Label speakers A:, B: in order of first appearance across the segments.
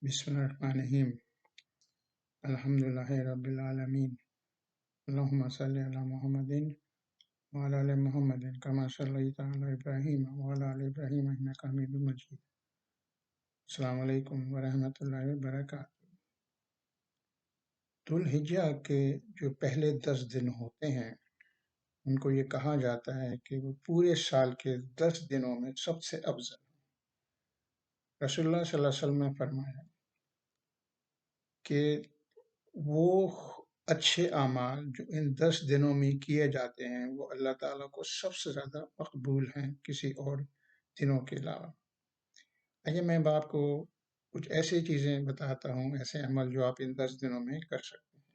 A: बिस्मिल्लाहिर्रहमानिर्रहीम अल्हम्दुलिल्लाहि रब्बिल आलमीन अल्लाहुम्मा सल्लि अला मुहम्मदिन व अला आलि मुहम्मदिन कमा सल्लैता अला इब्राहीम व अला आलि इब्राहीम इन्नका हमीदुम मजीद। अस्सलामु अलैकुम व रहमतुल्लाहि व बरकातुहू। दुल हिज्जा के जो पहले 10 दिन होते हैं उनको ये कहा जाता है कि वो पूरे साल के 10 दिनों में सबसे अफजल। रसूलुल्लाह सल्लल्लाहु अलैहि वसल्लम ने फरमाया कि वो अच्छे अमाल जो इन 10 दिनों में किए जाते हैं वो अल्लाह ताला को सबसे ज़्यादा मकबूल हैं किसी और दिनों के अलावा। आइए मैं अब आपको कुछ ऐसी चीज़ें बताता हूँ, ऐसे अमल जो आप इन 10 दिनों में कर सकते हैं।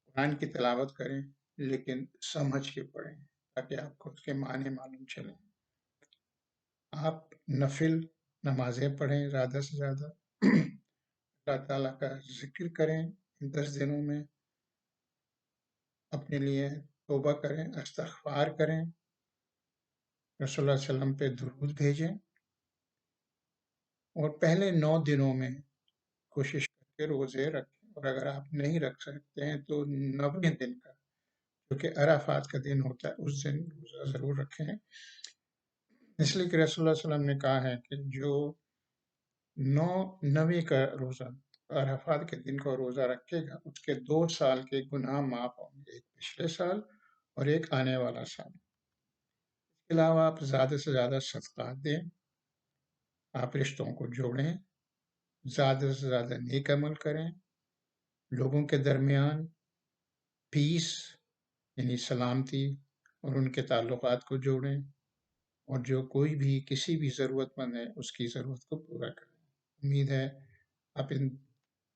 A: कुरान की तिलावत करें, लेकिन समझ के पढ़ें ताकि आपको उसके माने मालूम चलें। आप नफिल नमाजें पढ़ें ज़्यादा से ज़्यादा। अल्लाह ताला का जिक्र करें इन 10 दिनों में, अपने लिए तौबा करें, इस्तिग़फ़ार करें, रसूलुल्लाह सल्लल्लाहु अलैहि वसल्लम पे दुरूद भेजें और पहले 9 दिनों में कोशिश करके रोज़े रखें। और अगर आप नहीं रख सकते हैं तो 90वें दिन का, जो कि अराफात का दिन होता है, उस दिन रोज़ा ज़रूर रखें। इसलिए कि रसूलुल्लाह सल्लल्लाहु अलैहि वसल्लम ने कहा है कि जो 9वें का रोज़ा अराफात के दिन का रोज़ा रखेगा उसके 2 साल के गुनाह माफ़ होंगे, एक पिछले साल और एक आने वाला साल। इसके अलावा आप ज़्यादा से ज़्यादा सदक़ात दें, आप रिश्तों को जोड़ें, ज़्यादा से ज़्यादा नेक अमल करें, लोगों के दरमियान पीस यानी सलामती और उनके ताल्लुकात को जोड़ें और जो कोई भी किसी भी ज़रूरतमंद है उसकी ज़रूरत को पूरा करें। उम्मीद है आप इन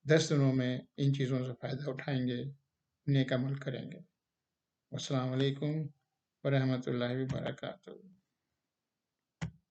A: 10 दिनों में इन चीज़ों से फ़ायदा उठाएंगे, नेक अमल करेंगे। अस्सलामु अलैकुम व रहमतुल्लाहि व बरकातुहू।